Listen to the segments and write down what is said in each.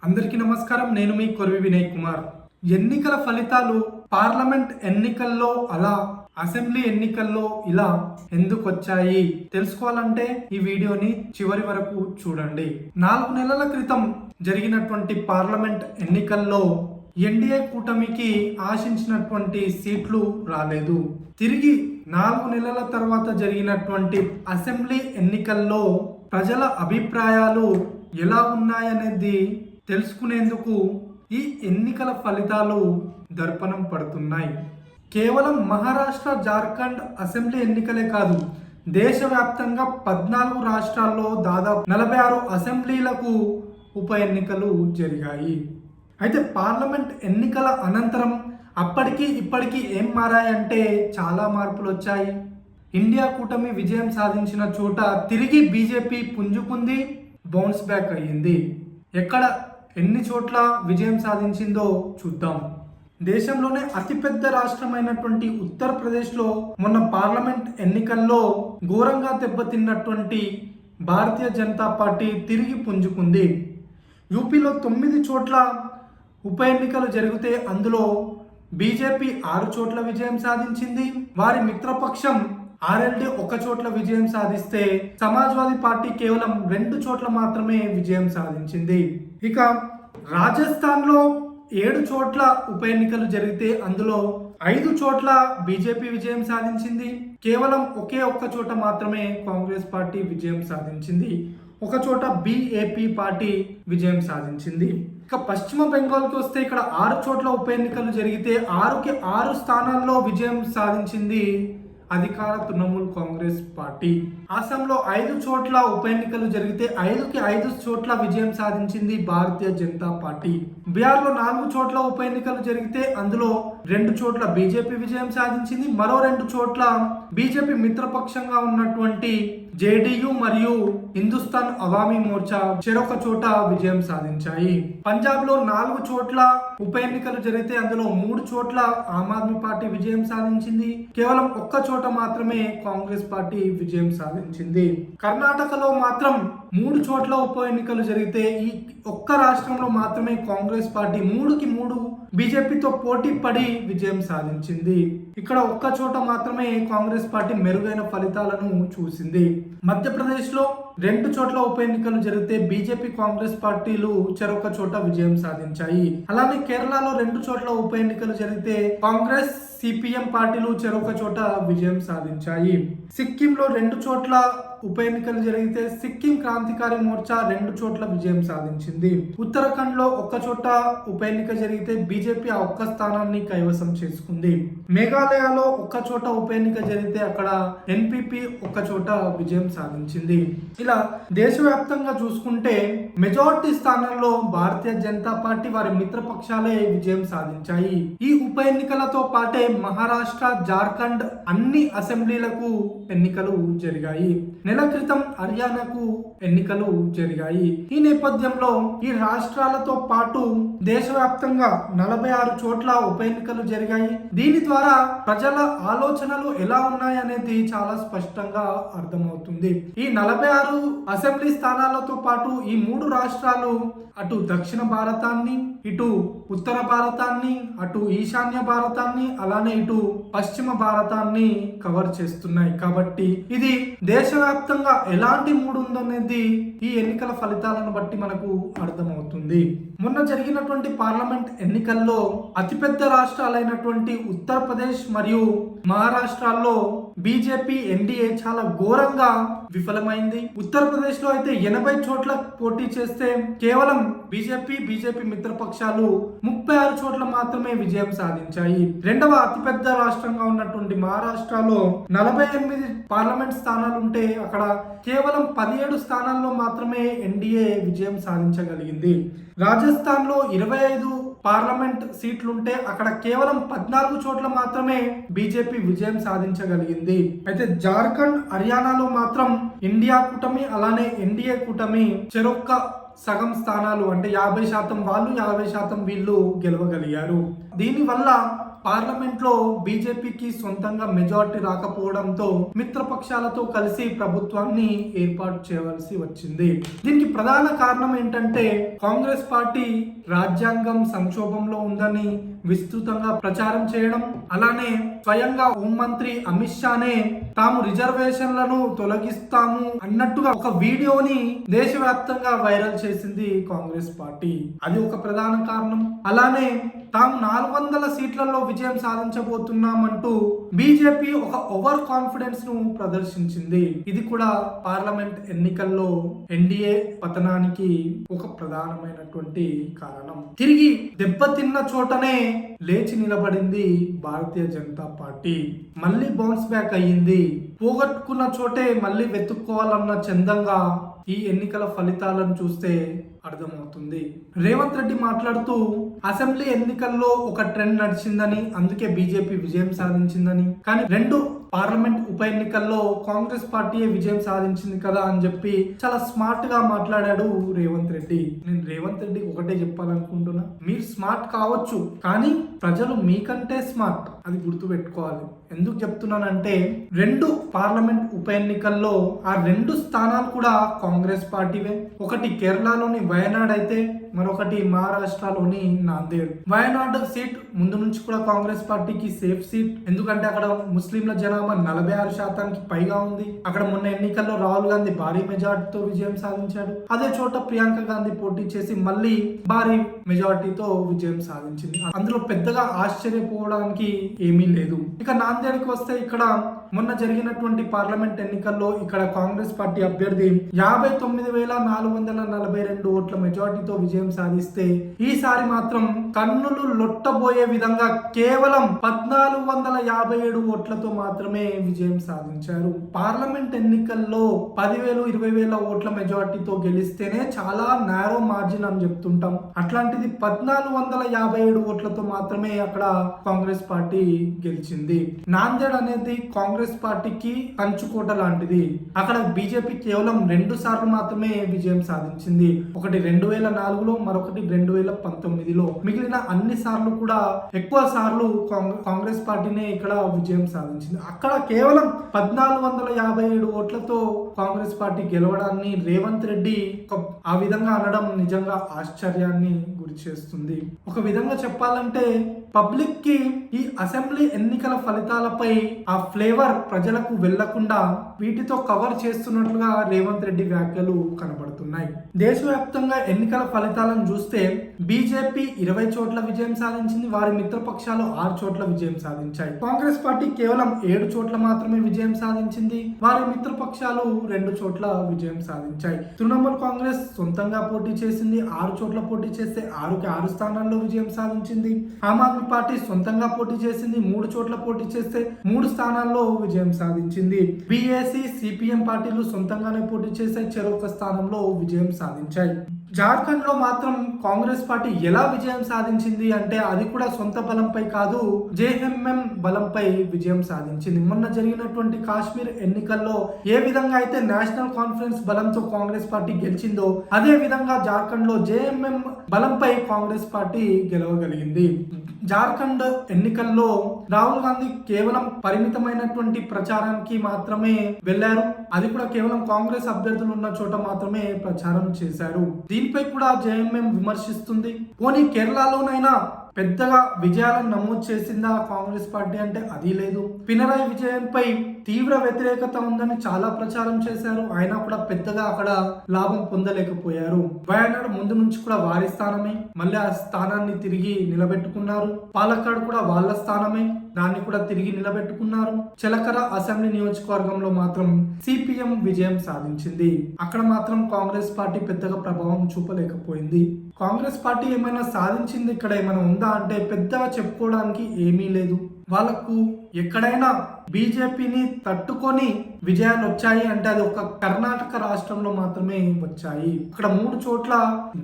అందరికీ నమస్కారం. నేను మీ కొర్వి వినయ్ కుమార్. ఎన్నికల ఫలితాలు పార్లమెంట్ ఎన్నికల్లో అలా, అసెంబ్లీ ఎన్నికల్లో ఇలా ఎందుకు వచ్చాయి తెలుసుకోవాలంటే ఈ వీడియోని చివరి వరకు చూడండి. 4 నెలల క్రితం జరిగినటువంటి పార్లమెంట్ ఎన్నికల్లో ఎన్డీఏ కూటమికి ఆశించినటువంటి సీట్లు రాలేదు. తిరిగి 4 నెలల తర్వాత జరిగినటువంటి అసెంబ్లీ ఎన్నికల్లో ప్రజల అభిప్రాయాలు ఎలా ఉన్నాయనేది తెలుసుకునేందుకు ఈ ఎన్నికల ఫలితాలు దర్పణం పడుతున్నాయి. కేవలం మహారాష్ట్ర, జార్ఖండ్ అసెంబ్లీ ఎన్నికలే కాదు, దేశవ్యాప్తంగా 14 రాష్ట్రాల్లో దాదాపు 46 అసెంబ్లీలకు ఉప ఎన్నికలు జరిగాయి. అయితే పార్లమెంట్ ఎన్నికల అనంతరం అప్పటికి ఇప్పటికీ ఏం మారాయంటే చాలా మార్పులు వచ్చాయి. ఇండియా కూటమి విజయం సాధించిన చోట తిరిగి బీజేపీ పుంజుకుంది, బౌన్స్ బ్యాక్ అయ్యింది. ఎక్కడ ఎన్ని చోట్ల విజయం సాధించిందో చూద్దాం. దేశంలోనే అతిపెద్ద రాష్ట్రమైనటువంటి ఉత్తరప్రదేశ్లో మొన్న పార్లమెంట్ ఎన్నికల్లో ఘోరంగా దెబ్బతిన్నటువంటి భారతీయ జనతా పార్టీ తిరిగి పుంజుకుంది. యూపీలో 9 చోట్ల ఉప ఎన్నికలు జరిగితే అందులో బీజేపీ 6 చోట్ల విజయం సాధించింది. వారి మిత్రపక్షం ఆర్ఎల్డీ 1 చోట్ల విజయం సాధిస్తే సమాజ్వాదీ పార్టీ కేవలం 2 చోట్ల మాత్రమే విజయం సాధించింది. ఇక రాజస్థాన్ లో 7 చోట్ల ఉప ఎన్నికలు జరిగితే అందులో 5 చోట్ల బీజేపీ విజయం సాధించింది. కేవలం ఒకే 1 చోట మాత్రమే కాంగ్రెస్ పార్టీ విజయం సాధించింది. 1 చోట బీఏపీ పార్టీ విజయం సాధించింది. ఇక పశ్చిమ బెంగాల్కి వస్తే ఇక్కడ 6 చోట్ల ఉప ఎన్నికలు జరిగితే 6కి 6 స్థానాల్లో విజయం సాధించింది అధికార తృణమూల్ కాంగ్రెస్ పార్టీ. అస్సాంలో 5 చోట్ల ఉప ఎన్నికలు జరిగితే 5కి 5 చోట్ల విజయం సాధించింది భారతీయ జనతా పార్టీ. బీహార్లో 4 చోట్ల ఉప ఎన్నికలు జరిగితే అందులో 2 చోట్ల బీజేపీ విజయం సాధించింది. మరో 2 చోట్ల బీజేపీ మిత్రపక్షంగా ఉన్నటువంటి జేడీయూ మరియు హిందుస్థాన్ అవామీ మోర్చా చెరొక చోట విజయం సాధించాయి. పంజాబ్ లో 4 చోట్ల ఉప ఎన్నికలు జరిగితే అందులో 3 చోట్ల ఆమ్ ఆద్మీ పార్టీ విజయం సాధించింది. కేవలం 1 చోట మాత్రమే కాంగ్రెస్ పార్టీ విజయం సాధించింది. కర్ణాటకలో మాత్రం 3 చోట్ల ఉప ఎన్నికలు జరిగితే ఈ ఒక్క రాష్ట్రంలో మాత్రమే కాంగ్రెస్ పార్టీ 3కి 3 బీజేపీతో పోటీ పడి విజయం సాధించింది. ఇక్కడ 1 చోట మాత్రమే కాంగ్రెస్ పార్టీ మెరుగైన ఫలితాలను చూసింది. మధ్యప్రదేశ్ లో 2 చోట్ల ఉప ఎన్నికలు జరిగితే బీజేపీ, కాంగ్రెస్ పార్టీలు చెరొక చోట విజయం సాధించాయి. అలానే కేరళలో 2 చోట్ల ఉప ఎన్నికలు జరిగితే కాంగ్రెస్, సిపిఎం పార్టీలు చెరొక చోట విజయం సాధించాయి. సిక్కింలో 2 చోట్ల ఉప ఎన్నికలు జరిగితే సిక్కిం క్రాంతికారి మోర్చా 2 చోట్ల విజయం సాధించింది. ఉత్తరాఖండ్ లో 1 చోట ఉప ఎన్నిక జరిగితే బీజేపీ ఆ 1 స్థానాన్ని కైవసం చేసుకుంది. మేఘాలయలో 1 చోట ఉప ఎన్నిక జరిగితే అక్కడ ఎన్పీపీ 1 చోట విజయం సాధించింది. ఇలా దేశవ్యాప్తంగా చూసుకుంటే మెజారిటీ స్థానాల్లో భారతీయ జనతా పార్టీ, వారి మిత్రపక్షాలే విజయం సాధించాయి. ఈ ఉప ఎన్నికలతో పాటే మహారాష్ట్ర, జార్ఖండ్ అన్ని అసెంబ్లీలకు ఎన్నికలు జరిగాయి. నెల క్రితం హర్యానాకు ఎన్నికలు జరిగాయి. ఈ నేపథ్యంలో ఈ రాష్ట్రాలతో పాటు దేశవ్యాప్తంగా 46 చోట్ల ఉప ఎన్నికలు జరిగాయి. దీని ద్వారా ప్రజల ఆలోచనలు ఎలా ఉన్నాయనేది చాలా స్పష్టంగా అర్థమవుతుంది. ఈ 46 అసెంబ్లీ స్థానాలతో పాటు ఈ 3 రాష్ట్రాలు అటు దక్షిణ భారతాన్ని, ఇటు ఉత్తర భారతాన్ని, అటు ఈశాన్య భారతాన్ని, అలానే ఇటు పశ్చిమ భారతాన్ని కవర్ చేస్తున్నాయి. కాబట్టి ఇది దేశవ్యాప్తంగా ఎలాంటి మూడు ఉందనేది ఈ ఎన్నికల ఫలితాలను బట్టి మనకు అర్థమవుతుంది. మొన్న జరిగినటువంటి పార్లమెంట్ ఎన్నికల్లో అతిపెద్ద రాష్ట్రాలైనటువంటి ఉత్తరప్రదేశ్ మరియు మహారాష్ట్రలో బీజేపీ, ఎన్డీఏ చాలా ఘోరంగా విఫలమైంది. ఉత్తరప్రదేశ్ లో అయితే 80 చోట్ల పోటీ చేస్తే కేవలం బీజేపీ మిత్రపక్షాలు 36 చోట్ల మాత్రమే విజయం సాధించాయి. రెండవ అతిపెద్ద రాష్ట్రంగా ఉన్నటువంటి మహారాష్ట్రలో 48 పార్లమెంట్ స్థానాలు ఉంటే అక్కడ కేవలం 17 స్థానాల్లో మాత్రమే ఎన్డీఏ విజయం సాధించగలిగింది. రాజస్థాన్ లో 25 పార్లమెంట్ సీట్లుంటే అక్కడ కేవలం 14 చోట్ల మాత్రమే బీజేపీ విజయం సాధించగలిగింది. అయితే జార్ఖండ్, హర్యానాలో మాత్రం ఇండియా కూటమి అలానే ఎన్డీఏ కూటమి చెరొక్క సగం స్థానాలు అంటే 50% వాళ్ళు 50% వీళ్ళు గెలవగలిగారు. దీనివల్ల పార్లమెంట్ లో బీజేపీకి సొంతంగా మెజారిటీ రాకపోవడంతో మిత్రపక్షాలతో కలిసి ప్రభుత్వాన్ని ఏర్పాటు చేయవలసి వచ్చింది. దీనికి ప్రధాన కారణం ఏంటంటే కాంగ్రెస్ పార్టీ రాజ్యాంగం సంక్షోభంలో ఉందని విస్తృతంగా ప్రచారం చేయడం, అలానే స్వయంగా హోంమంత్రి అమిత్ షానే తాము రిజర్వేషన్లను తొలగిస్తాము అన్నట్టుగా ఒక వీడియోని దేశవ్యాప్తంగా వైరల్ చేసింది కాంగ్రెస్ పార్టీ. అది ఒక ప్రధాన కారణం. అలానే తాము 400 సీట్లలో విజయం సాధించబోతున్నామంటూ బీజేపీ ఒక ఓవర్ కాన్ఫిడెన్స్ ను ప్రదర్శించింది. ఇది కూడా పార్లమెంట్ ఎన్నికల్లో ఎన్డీఏ పతనానికి ఒక ప్రధానమైనటువంటి కారణం. తిరిగి దెబ్బతిన్న చోటనే లేచి నిలబడింది భారతీయ జనతా పార్టీ. మళ్ళీ బౌన్స్ బ్యాక్ అయ్యింది. పోగొట్టుకున్న చోటే మళ్ళీ వెతుక్కోవాలన్న చందంగా ఈ ఎన్నికల ఫలితాలను చూస్తే అర్థమవుతుంది. రేవంత్ రెడ్డి మాట్లాడుతూ అసెంబ్లీ ఎన్నికల్లో ఒక ట్రెండ్ నడిచిందని, అందుకే బీజేపీ విజయం సాధించిందని, కానీ 2 పార్లమెంట్ ఉప ఎన్నికల్లో కాంగ్రెస్ పార్టీయే విజయం సాధించింది కదా అని చెప్పి చాలా స్మార్ట్ గా మాట్లాడాడు రేవంత్ రెడ్డి. నేను రేవంత్ రెడ్డి ఒకటే చెప్పాలనుకుంటున్నా, మీరు స్మార్ట్ కావచ్చు కానీ ప్రజలు మీకంటే స్మార్ట్, అది గుర్తు పెట్టుకోవాలి. ఎందుకు చెప్తున్నానంటే 2 పార్లమెంట్ ఉప ఎన్నికల్లో ఆ 2 స్థానాలు కూడా కాంగ్రెస్ పార్టీవే. ఒకటి కేరళలోని వయనాడ్ అయితే మరొకటి మహారాష్ట్రలోని నాందేడ్. వయనాడ్ సీట్ ముందు నుంచి కూడా కాంగ్రెస్ పార్టీకి సేఫ్ సీట్, ఎందుకంటే అక్కడ ముస్లింల జనాభా 46% పైగా ఉంది. అక్కడ మొన్న ఎన్నికల్లో రాహుల్ గాంధీ భారీ మెజార్టీతో విజయం సాధించాడు. అదే చోట ప్రియాంక గాంధీ పోటీ చేసి మళ్ళీ భారీ మెజార్టీతో విజయం సాధించింది. అందులో పెద్దగా ఆశ్చర్యపోవడానికి ఏమీ లేదు. ఇక నాందేడ్కి వస్తే ఇక్కడ మొన్న జరిగినటువంటి పార్లమెంట్ ఎన్నికల్లో ఇక్కడ కాంగ్రెస్ పార్టీ అభ్యర్థి 59,442 ఓట్ల మెజార్టీతో విజయం సాధిస్తే ఈసారి మాత్రం కన్నులు లొట్టబోయే విధంగా కేవలం 1,457 ఓట్లతో మాత్రమే విజయం సాధించారు. పార్లమెంట్ ఎన్నికల్లో 10,000, 20,000 ఓట్ల మెజార్టీతో గెలిస్తేనే చాలా నారో మార్జిన్ అని చెప్తుంటాం. అట్లాంటిది 1,457 ఓట్లతో మాత్రమే అక్కడ కాంగ్రెస్ పార్టీ గెలిచింది. నాందేడ్ అనేది కాంగ్రెస్ పార్టీకి కంచుకోట లాంటిది. అక్కడ బీజేపీ కేవలం 2 సార్లు మాత్రమే విజయం సాధించింది. ఒకటి 2004లో, మరొకటి 2019లో. మిగిలిన అన్ని సార్లు కూడా ఎక్కువ సార్లు కాంగ్రెస్ పార్టీనే ఇక్కడ విజయం సాధించింది. అక్కడ కేవలం 1,457 ఓట్లతో కాంగ్రెస్ పార్టీ గెలవడాన్ని రేవంత్ రెడ్డి ఆ విధంగా అనడం నిజంగా ఆశ్చర్యాన్ని గురి చేస్తుంది. ఒక విధంగా చెప్పాలంటే పబ్లిక్ కి ఈ అసెంబ్లీ ఎన్నికల ఫలితాలపై ఆ ఫ్లేవర్ ప్రజలకు వెళ్లకుండా వీటితో కవర్ చేస్తున్నట్లుగా రేవంత్ రెడ్డి వ్యాఖ్యలు కనబడుతున్నాయి. దేశవ్యాప్తంగా ఎన్నికల ఫలితాలను చూస్తే బీజేపీ 20 చోట్ల విజయం సాధించింది. వారి మిత్రపక్షాలు 6 చోట్ల విజయం సాధించాయి. కాంగ్రెస్ పార్టీ కేవలం 7 చోట్ల మాత్రమే విజయం సాధించింది. వారి మిత్రపక్షాలు 2 చోట్ల విజయం సాధించాయి. తృణమూల్ కాంగ్రెస్ సొంతంగా పోటీ చేసింది. 6 చోట్ల పోటీ చేస్తే 6కి 6 స్థానాల్లో విజయం సాధించింది. ఆమ్ ఆద్మీ పార్టీ సొంతంగా పోటీ చేసింది. 3 చోట్ల పోటీ చేస్తే 3 స్థానాల్లో విజయం సాధించింది. బీఏసీ, సిపిఎం పార్టీలు సొంతంగానే పోటీ చేసే చెరొక స్థానంలో విజయం సాధించాయి. జార్ఖండ్ లో మాత్రం కాంగ్రెస్ పార్టీ ఎలా విజయం సాధించింది అంటే అది కూడా సొంత బలంపై కాదు, జేఎంఎం బలంపై విజయం సాధించింది. మొన్న జరిగినటువంటి కాశ్మీర్ ఎన్నికల్లో ఏ విధంగా అయితే నేషనల్ కాన్ఫరెన్స్ బలంతో కాంగ్రెస్ పార్టీ గెలిచిందో అదే విధంగా జార్ఖండ్ లో జేఎంఎం బలంపై కాంగ్రెస్ పార్టీ గెలవగలిగింది. జార్ఖండ్ ఎన్నికల్లో రాహుల్ గాంధీ కేవలం పరిమితమైనటువంటి ప్రచారానికి మాత్రమే వెళ్లారు. అది కూడా కేవలం కాంగ్రెస్ అభ్యర్థులు ఉన్న చోట మాత్రమే ప్రచారం చేశారు. దీనిపై కూడా జేఎంఎం విమర్శిస్తుంది. పోనీ కేరళలోనైనా పెద్దగా విజయాలను నమోదు చేసిందా కాంగ్రెస్ పార్టీ అంటే అది లేదు. పినరాయి విజయంపై తీవ్ర వ్యతిరేకత ఉందని చాలా ప్రచారం చేశారు. అయినా కూడా పెద్దగా అక్కడ లాభం పొందలేకపోయారు. వయనాడు ముందు నుంచి కూడా వారి స్థానమే, మళ్ళీ ఆ స్థానాన్ని తిరిగి నిలబెట్టుకున్నారు. పాలక్కాడ్ కూడా వాళ్ళ స్థానమే, దాన్ని కూడా తిరిగి నిలబెట్టుకున్నారు. చిలకర అసెంబ్లీ నియోజకవర్గంలో మాత్రం సిపిఎం విజయం సాధించింది. అక్కడ మాత్రం కాంగ్రెస్ పార్టీ పెద్దగా ప్రభావం చూపలేకపోయింది. కాంగ్రెస్ పార్టీ ఏమైనా సాధించింది ఇక్కడ ఏమైనా ఉందా అంటే పెద్దగా చెప్పుకోవడానికి ఏమీ లేదు. వాళ్ళకు ఎక్కడైనా బీజేపీని తట్టుకొని విజయాలు వచ్చాయి అంటే అది ఒక కర్ణాటక రాష్ట్రంలో మాత్రమే వచ్చాయి. అక్కడ 3 చోట్ల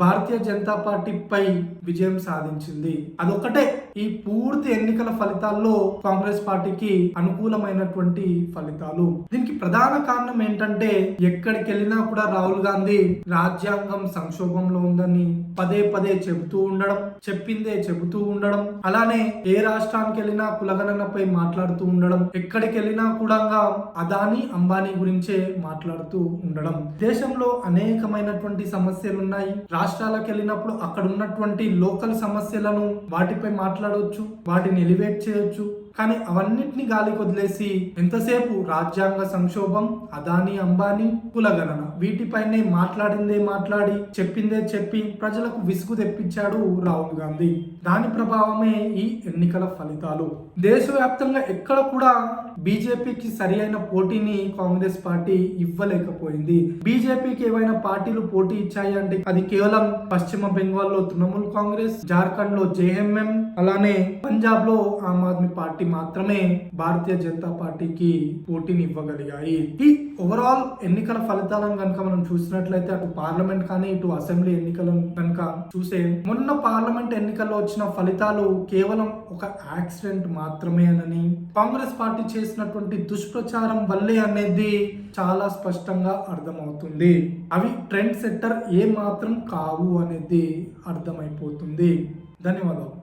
భారతీయ జనతా పార్టీపై విజయం సాధించింది. అదొకటే ఈ పూర్తి ఎన్నికల ఫలితాల్లో కాంగ్రెస్ పార్టీకి అనుకూలమైనటువంటి ఫలితాలు. దీనికి ప్రధాన కారణం ఏంటంటే ఎక్కడికి వెళ్ళినా కూడా రాహుల్ గాంధీ రాజ్యాంగం సంక్షోభంలో ఉందని పదే పదే చెబుతూ ఉండడం, చెప్పిందే చెబుతూ ఉండడం, అలానే ఏ రాష్ట్రానికి వెళ్ళినా కులగణనపై మాట్లాడుతూ ఉండడం, ఎక్కడికి వెళ్ళినా కూడా అదానీ అంబానీ గురించే మాట్లాడుతూ ఉండడం. దేశంలో అనేకమైనటువంటి సమస్యలు ఉన్నాయి. రాష్ట్రాలకు వెళ్ళినప్పుడు అక్కడ ఉన్నటువంటి లోకల్ సమస్యలను వాటిపై మాట్లాడవచ్చు, వాటిని ఎలివేట్ చేయొచ్చు. కానీ అవన్నిటిని గాలికి వదిలేసి ఎంతసేపు రాజ్యాంగ సంక్షోభం, అదానీ అంబానీ, కులగణన వీటిపైనే మాట్లాడిందే మాట్లాడి చెప్పిందే చెప్పి ప్రజలకు విసుగు తెప్పించాడు రాహుల్ గాంధీ. దాని ప్రభావమే ఈ ఎన్నికల ఫలితాలు. దేశవ్యాప్తంగా ఎక్కడ కూడా బీజేపీకి సరి అయిన పోటీని కాంగ్రెస్ పార్టీ ఇవ్వలేకపోయింది. బీజేపీకి ఏవైనా పార్టీలు పోటీ ఇచ్చాయి అంటే అది కేవలం పశ్చిమ బెంగాల్లో తృణమూల్ కాంగ్రెస్, జార్ఖండ్ లో జేఎంఎం, అలానే పంజాబ్ లో ఆమ్ ఆద్మీ పార్టీ మాత్రమే భారతీయ జనతా పార్టీకి పోటీని ఇవ్వగలిగాయి. ఈ ఓవరాల్ ఎన్నికల ఫలితాలను కనుక మనం చూసినట్లయితే అటు పార్లమెంట్ కానీ ఇటు అసెంబ్లీ ఎన్నికలను కనుక చూసే మొన్న పార్లమెంట్ ఎన్నికల్లో వచ్చిన ఫలితాలు కేవలం ఒక యాక్సిడెంట్ మాత్రమే అని, కాంగ్రెస్ పార్టీ చేసినటువంటి దుష్ప్రచారం వల్లే అనేది చాలా స్పష్టంగా అర్థమవుతుంది. అవి ట్రెండ్ సెట్టర్ ఏ మాత్రం కావు అనేది అర్థమైపోతుంది. ధన్యవాదాలు.